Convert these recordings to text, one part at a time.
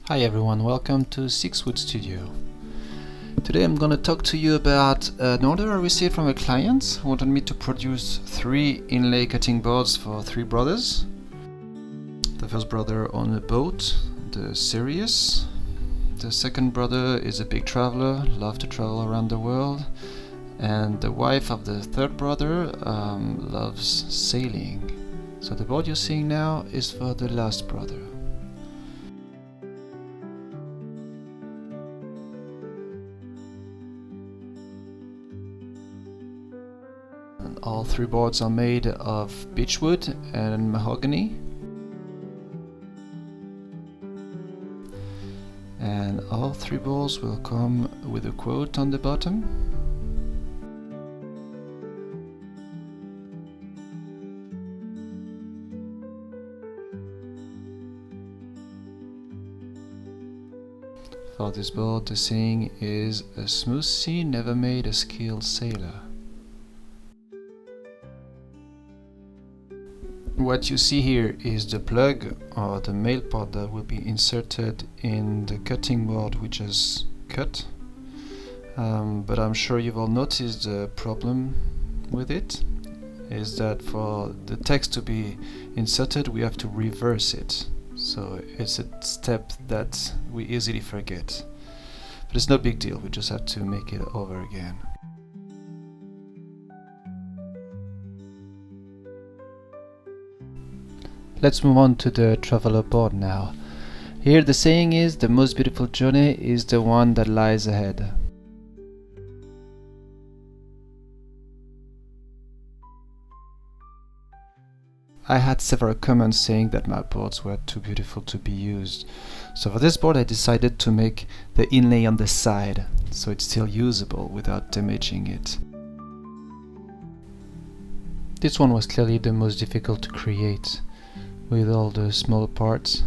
Hi everyone, welcome to Beechwood Studio. Today I'm gonna talk to you about an order I received from a client who wanted me to produce 3 inlay cutting boards for 3 brothers. The first brother on a boat, the Sirius. The second brother is a big traveler, loves to travel around the world. And the wife of the third brother loves sailing. So the board you're seeing now is for the last brother. All 3 boards are made of Beechwood and Mahogany. And all 3 boards will come with a quote on the bottom. For this board, the saying is, "A smooth sea never made a skilled sailor." What you see here is the plug or the male part that will be inserted in the cutting board we just cut. But I'm sure you've all noticed the problem with it is that for the text to be inserted we have to reverse it. So it's a step that we easily forget. But it's no big deal, we just have to make it over again. Let's move on to the traveler board now. Here the saying is, the most beautiful journey is the one that lies ahead. I had several comments saying that my boards were too beautiful to be used. So for this board I decided to make the inlay on the side, so it's still usable without damaging it. This one was clearly the most difficult to create, with all the small parts.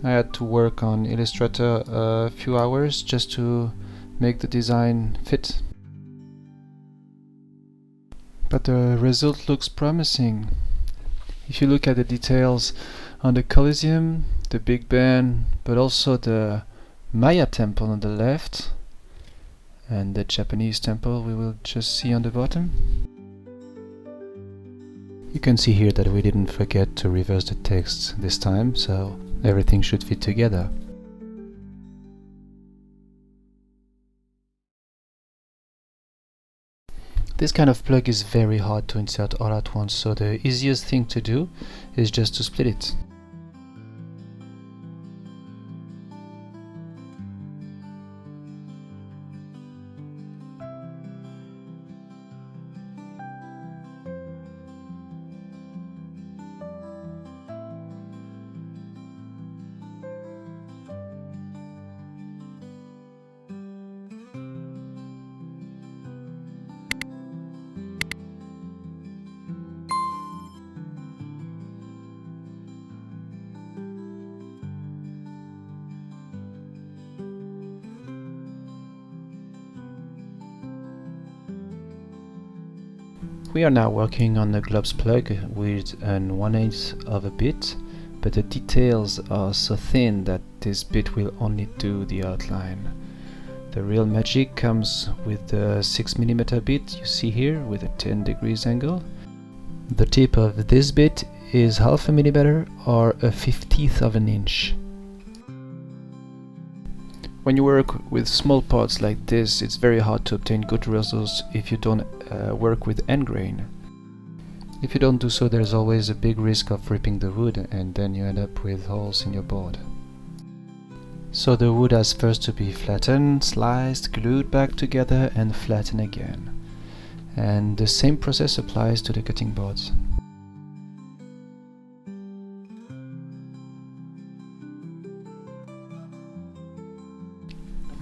I had to work on Illustrator a few hours just to make the design fit. But the result looks promising. If you look at the details on the Colosseum, the Big Ben, but also the Maya temple on the left, and the Japanese temple we will just see on the bottom. You can see here that we didn't forget to reverse the text this time, so everything should fit together. This kind of plug is very hard to insert all at once, so the easiest thing to do is just to split it. We are now working on the gloves plug with an 1/8 of a bit, but the details are so thin that this bit will only do the outline. The real magic comes with the 6mm bit you see here with a 10 degrees angle. The tip of this bit is 1/2 mm or a 1/50th of an inch. When you work with small parts like this, it's very hard to obtain good results if you don't work with end grain. If you don't do so, there's always a big risk of ripping the wood, and then you end up with holes in your board. So the wood has first to be flattened, sliced, glued back together and flattened again. And the same process applies to the cutting boards.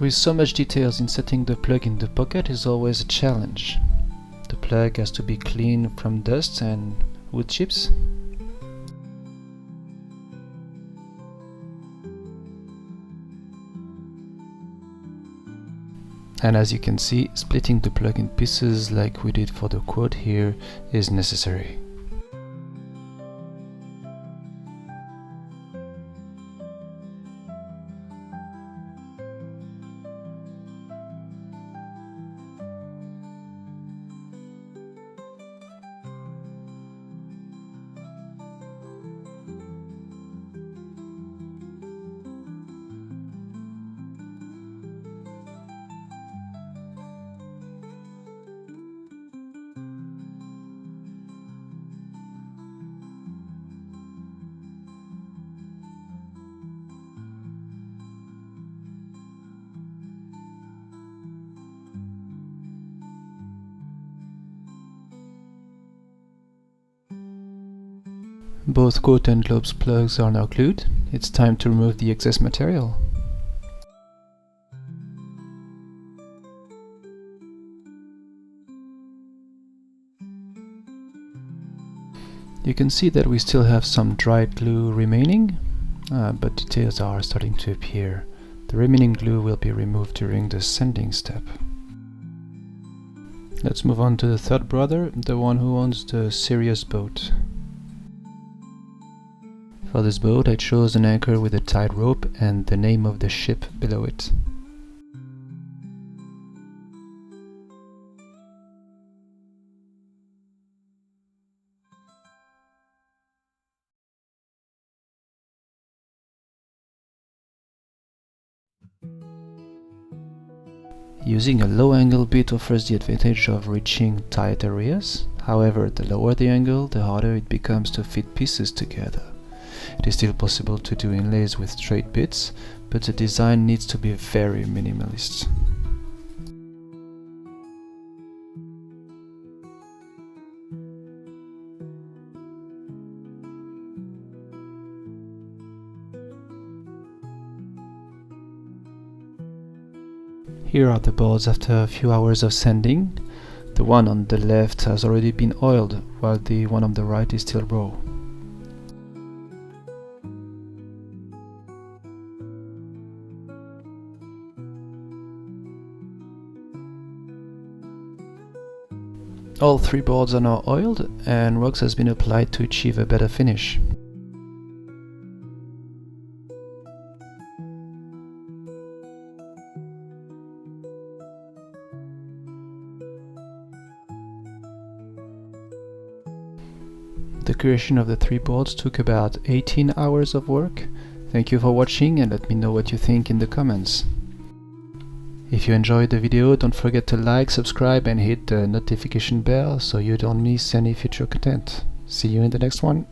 With so much details, inserting the plug in the pocket is always a challenge. The plug has to be clean from dust and wood chips. And as you can see, splitting the plug in pieces like we did for the quote here is necessary. Both coat and globes plugs are now glued. It's time to remove the excess material. You can see that we still have some dried glue remaining, but details are starting to appear. The remaining glue will be removed during the sanding step. Let's move on to the third brother, the one who owns the Sirius boat. For this boat I chose an anchor with a tied rope and the name of the ship below it. Using a low angle bit offers the advantage of reaching tight areas. However, the lower the angle, the harder it becomes to fit pieces together. It is still possible to do inlays with straight bits, but the design needs to be very minimalist. Here are the boards after a few hours of sanding. The one on the left has already been oiled, while the one on the right is still raw. All three boards are now oiled, and wax has been applied to achieve a better finish. The creation of the three boards took about 18 hours of work. Thank you for watching and let me know what you think in the comments. If you enjoyed the video, don't forget to like, subscribe and hit the notification bell so you don't miss any future content. See you in the next one.